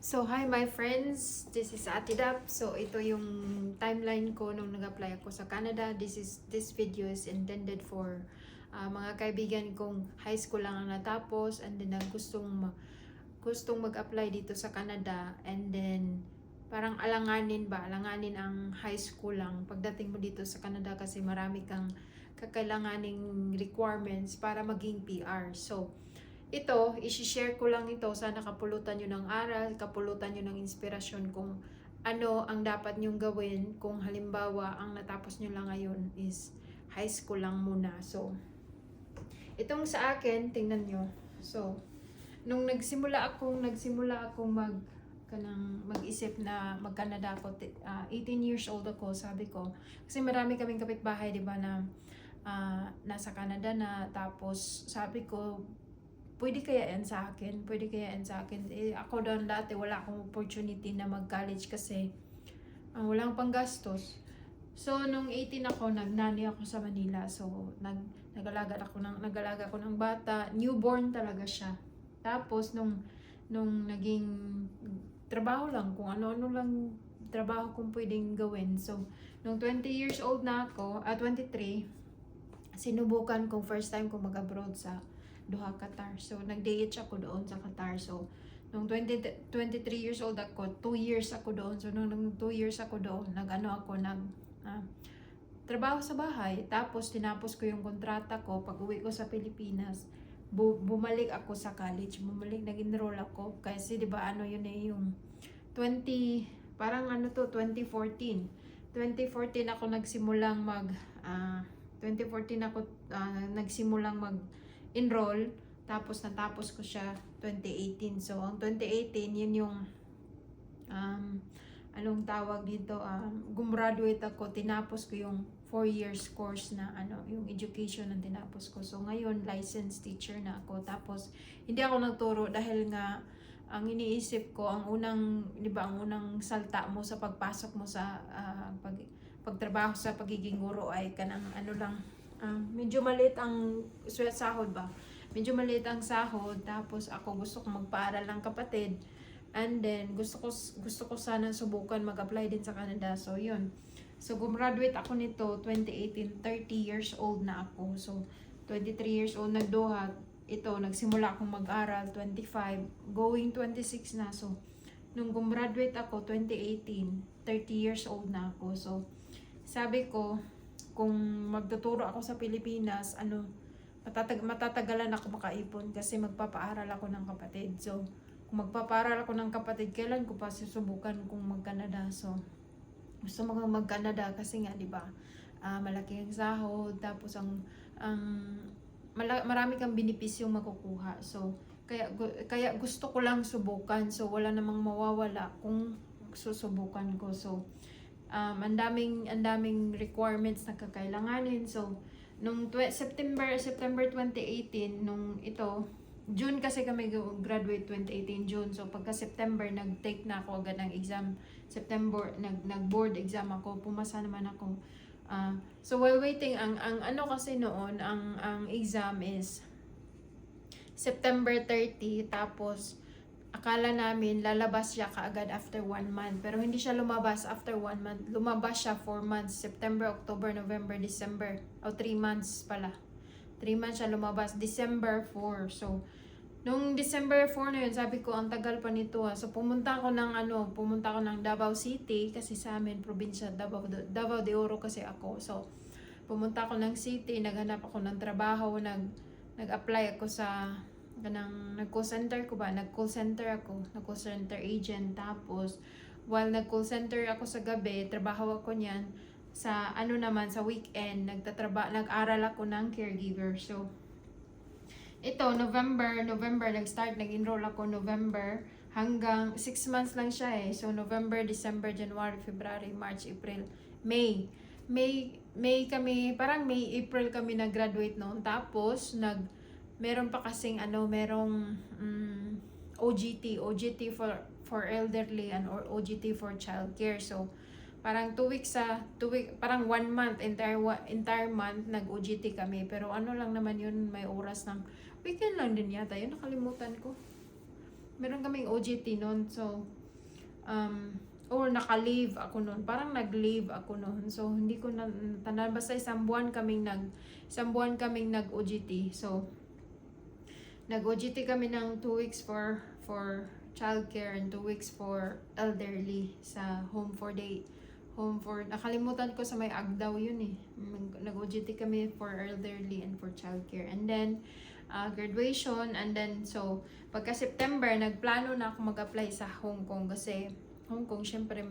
So, hi my friends, this is Ate Dap. So, ito yung timeline ko nung nag-apply ako sa Canada. This video is intended for mga kaibigan kong high school lang ang natapos and then gustong mag-apply dito sa Canada, and then parang alanganin ang high school lang pagdating mo dito sa Canada kasi marami kang kakailanganing requirements para maging PR. So, ito, isi-share ko lang ito. Sana kapulutan nyo ng aral, kapulutan nyo ng inspirasyon kung ano ang dapat nyong gawin kung halimbawa ang natapos nyo lang ngayon is high school lang muna. So, itong sa akin, tingnan nyo. So, nung nagsimula akong mag-isip na mag-Canada ako, 18 years old ako, sabi ko, kasi marami kaming kapitbahay, di ba, na nasa Canada na, tapos sabi ko, pwede kaya yan sa akin? Ako doon dati wala akong opportunity na mag-college kasi walang panggastos. So, nung 18 ako, nagnani ako sa Manila. So, nag-alaga ako ng bata. Newborn talaga siya. Tapos, nung naging trabaho lang, kung ano-ano lang trabaho kong pwedeng gawin. So, nung 20 years old na ako, 23, sinubukan kong first time ko mag-abroad sa Doha, Qatar. So, nag-DH ako doon sa Qatar. So, nung 23 years old ako, 2 years ako doon. So, nung 2 years ako doon, trabaho sa bahay. Tapos, tinapos ko yung kontrata ko. Pag uwi ko sa Pilipinas, bumalik ako sa college. Nag-enroll ako. Kasi, di ba, yun eh, yung 2014. 2014 ako nagsimulang mag-enroll, tapos natapos ko siya 2018. So, ang 2018, yun yung anong tawag dito, gumraduate ako, tinapos ko yung 4 years course na yung education ang tinapos ko. So, ngayon, licensed teacher na ako. Tapos, hindi ako nagturo dahil nga, ang iniisip ko, ang unang salta mo sa pagpasok mo sa pagtrabaho sa pagiging guro ay kanang medyo maliit ang sahod ba? Medyo maliit ang sahod. Tapos ako gusto kong magpaaral ng kapatid. And then gusto ko sana subukan mag-apply din sa Canada. So yun. So gumraduate ako nito 2018, 30 years old na ako. So 23 years old nagdoha. Ito, nagsimula akong mag-aral 25, going 26 na. So nung gumraduate ako 2018, 30 years old na ako. So sabi ko, kung magtuturo ako sa Pilipinas, matatagalan ako makaipon kasi magpapaaral ako ng kapatid. So, kung magpapaaral ako ng kapatid, kailan ko pa susubukan kung mag-Canada? So, gusto mo mag-Canada kasi nga, di ba, malaki ang sahod, tapos marami kang benepisyong makukuha. So, kaya gusto ko lang subukan. So, wala namang mawawala kung susubukan ko. So, ang daming requirements na kakailanganin. So, nung September 2018, June kasi kami graduate 2018 June. So, pagka September, nag-take na ako agad ng exam. September, nag-board exam ako. Pumasa naman ako. So, while waiting, ang kasi noon, ang exam is September 30, tapos akala namin lalabas siya kaagad after 1 month. Pero hindi siya lumabas after 1 month. Lumabas siya 4 months. September, October, November, December. 3 months pala. 3 months siya lumabas. December 4. So, nung December 4 na yun, sabi ko, ang tagal pa nito ha. So, pumunta ako ng Davao City kasi sa amin, probinsya, Davao de Oro kasi ako. So, pumunta ako ng city, naghanap ako ng trabaho, nag-apply ako sa nag-call center agent. Tapos while nag-call center ako sa gabi, trabaho ako niyan sa sa weekend, nag-aral ako ng caregiver. So ito, November nag-enroll ako November, hanggang 6 months lang siya eh. So November, December, January, February, March, April, May kami, parang May, April kami nag-graduate noon. Tapos meron pa kasing merong OGT for elderly and or OGT for childcare. So parang 2 weeks, parang 1 month, entire month nag-OGT kami. Pero lang naman yun, may oras ng weekend lang din yata yun, nakalimutan ko. Meron kaming OGT noon. So or naka-leave ako noon. Parang nag-leave ako noon. So, hindi ko na tanan. Basta isang buwan kaming nag-OJT. So, nag-OJT kami ng 2 weeks for childcare and 2 weeks for elderly sa home for nakalimutan ko sa may Agdaw yun eh. Nag-OJT kami for elderly and for childcare. And then, graduation. And then, so, pagka September, nagplano na ako mag-apply sa Hong Kong kasi Hong Kong, syempre,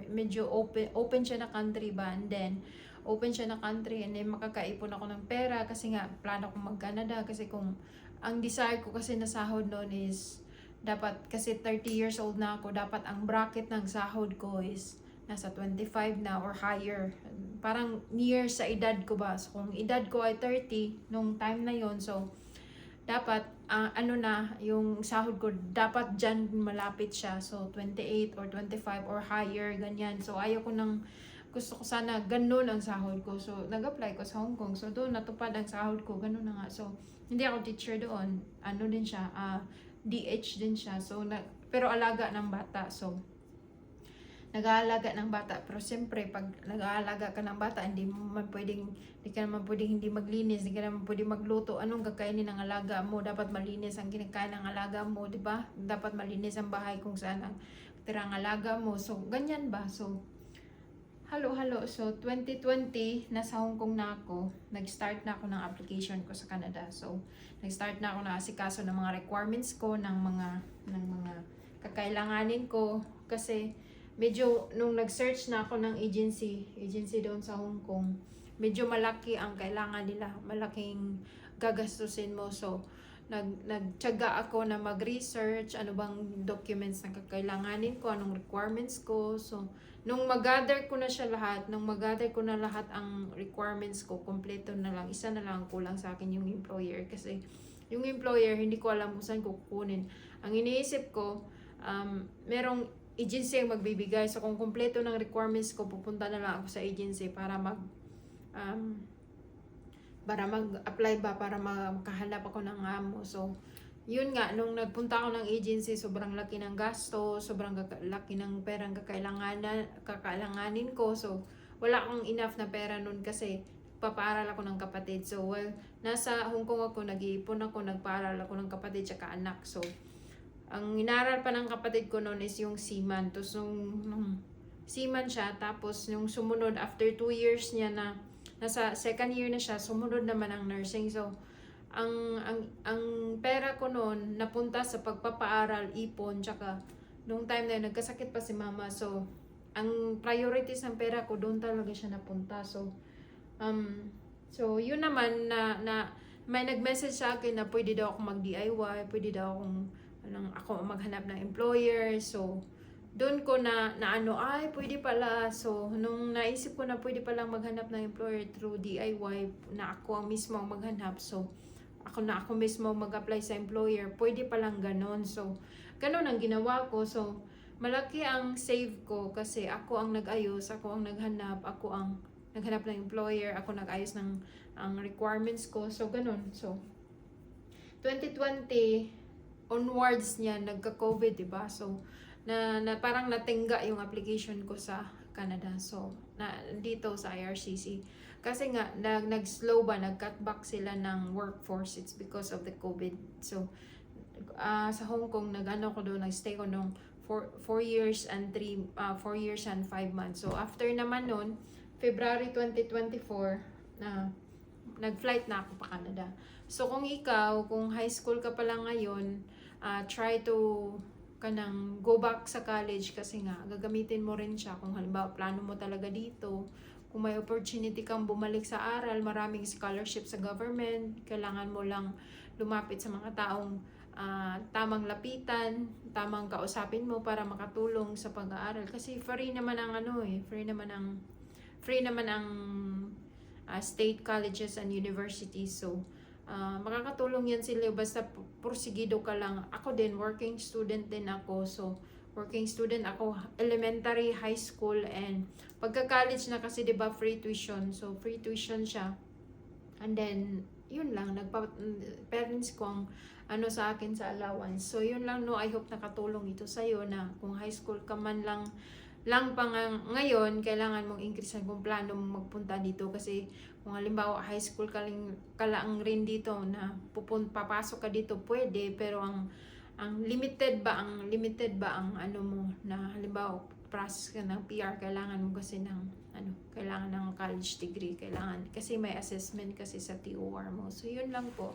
medyo open siya na country ba, and then, open siya na country, and then, makakaipon ako ng pera, kasi nga, plano ko mag-Canada, kasi kung, ang desire ko kasi na sahod noon is, dapat, kasi 30 years old na ako, dapat ang bracket ng sahod ko is, nasa 25 na or higher, parang near sa edad ko ba, so, kung edad ko ay 30, nung time na yon, so, dapat yung sahod ko dapat dyan malapit siya, so 28 or 25 or higher, ganyan. So gusto ko sana ganun ang sahod ko, so nag-apply ko sa Hong Kong, so doon natupad ang sahod ko, ganun na nga. So hindi ako teacher doon, din siya, DH din siya, so pero alaga ng bata, so nag-aalaga ng bata. Pero siyempre, pag nag-aalaga ka ng bata, hindi ka naman pwedeng hindi maglinis, hindi ka naman pwedeng magluto. Anong kakainin ng alaga mo? Dapat malinis ang kinakain ng alaga mo, di ba? Dapat malinis ang bahay kung saan ang tirang alaga mo. So, ganyan ba? So, halo-halo. So, 2020, nasa Hong Kong na ako. Nag-start na ako ng application ko sa Canada. So, nag-start na ako na asikaso ng mga requirements ko, ng mga kakailanganin ko. Kasi, medyo, nung nag-search na ako ng agency doon sa Hong Kong, medyo malaki ang kailangan nila, malaking gagastusin mo. So, nagtiyaga ako na mag-research, ano bang documents na kakailanganin ko, anong requirements ko. So, nung mag-gather ko na lahat ang requirements ko, kompleto na lang, isa na lang kulang sa akin yung employer. Kasi, yung employer, hindi ko alam kung saan ko kukunin. Ang iniisip ko, merong agency ang magbibigay. So, kung kompleto ng requirements ko, pupunta na lang ako sa agency para mag-apply ba, para makahanap ako ng amo. So, yun nga, nung nagpunta ako ng agency, sobrang laki ng gasto, sobrang laki ng perang kakailanganin ko. So, wala akong enough na pera nun kasi papaaral ako ng kapatid. So, nasa Hong Kong ako, nag-iipon ako, nagpaaral ako ng kapatid tsaka anak. So, ang inaral pa ng kapatid ko noon is yung seaman. Tapos nung seaman siya, tapos yung sumunod, after 2 years niya na, nasa second year na siya, sumunod naman ang nursing. So, ang pera ko noon, napunta sa pagpapaaral, ipon, tsaka, nung time na yun, nagkasakit pa si mama. So, ang priorities ng pera ko, doon talaga siya napunta. So, yun naman na may nag-message sa akin na pwede daw ako mag-DIY, pwede daw ako maghanap ng employer. So, doon ko na ay, pwede pala. So, nung naisip ko na pwede palang maghanap ng employer through DIY, na ako ang mismo maghanap. So, ako mismo mag-apply sa employer, pwede palang ganon. So, ganon ang ginawa ko. So, malaki ang save ko kasi ako ang nag-ayos, ako ang naghanap, ako ang naghanap ng employer, ako nag-ayos ng ang requirements ko. So, ganon. So, 2020, onwards niya, nagka-COVID, diba? So, na parang natingga yung application ko sa Canada. So, dito sa IRCC. Kasi nga, nag-slow ba, nag-cut back sila ng workforce. It's because of the COVID. So, sa Hong Kong, nag-stay ko nung 4 years and 5 months. So, after naman nun, February 2024, nag-flight na ako pa Canada. So, kung high school ka pa lang ngayon, try to go back sa college kasi nga, gagamitin mo rin siya. Kung halimbawa, plano mo talaga dito, kung may opportunity kang bumalik sa aral, maraming scholarship sa government, kailangan mo lang lumapit sa mga taong tamang lapitan, tamang kausapin mo para makatulong sa pag-aaral. Kasi free naman ang state colleges and universities. So, makakatulong yan sila basta porsigido ka lang. Ako din, working student din ako. So, working student ako, elementary, high school, and pagka-college na kasi, diba, free tuition. So, free tuition siya. And then, yun lang, parents ko ang ano sa akin sa allowance. So yun lang, no, I hope nakatulong ito sa'yo na kung high school ka man lang pa ngayon, kailangan mong increase kung plano mong magpunta dito. Kasi kung halimbawa high school ka lang rin dito na papasok ka dito, pwede, pero ang limited ba ang ano mo, na halimbawa process ka ng PR, kailangan mo kasi ng kailangan ng college degree, kailangan kasi may assessment kasi sa TOR mo. So yun lang po.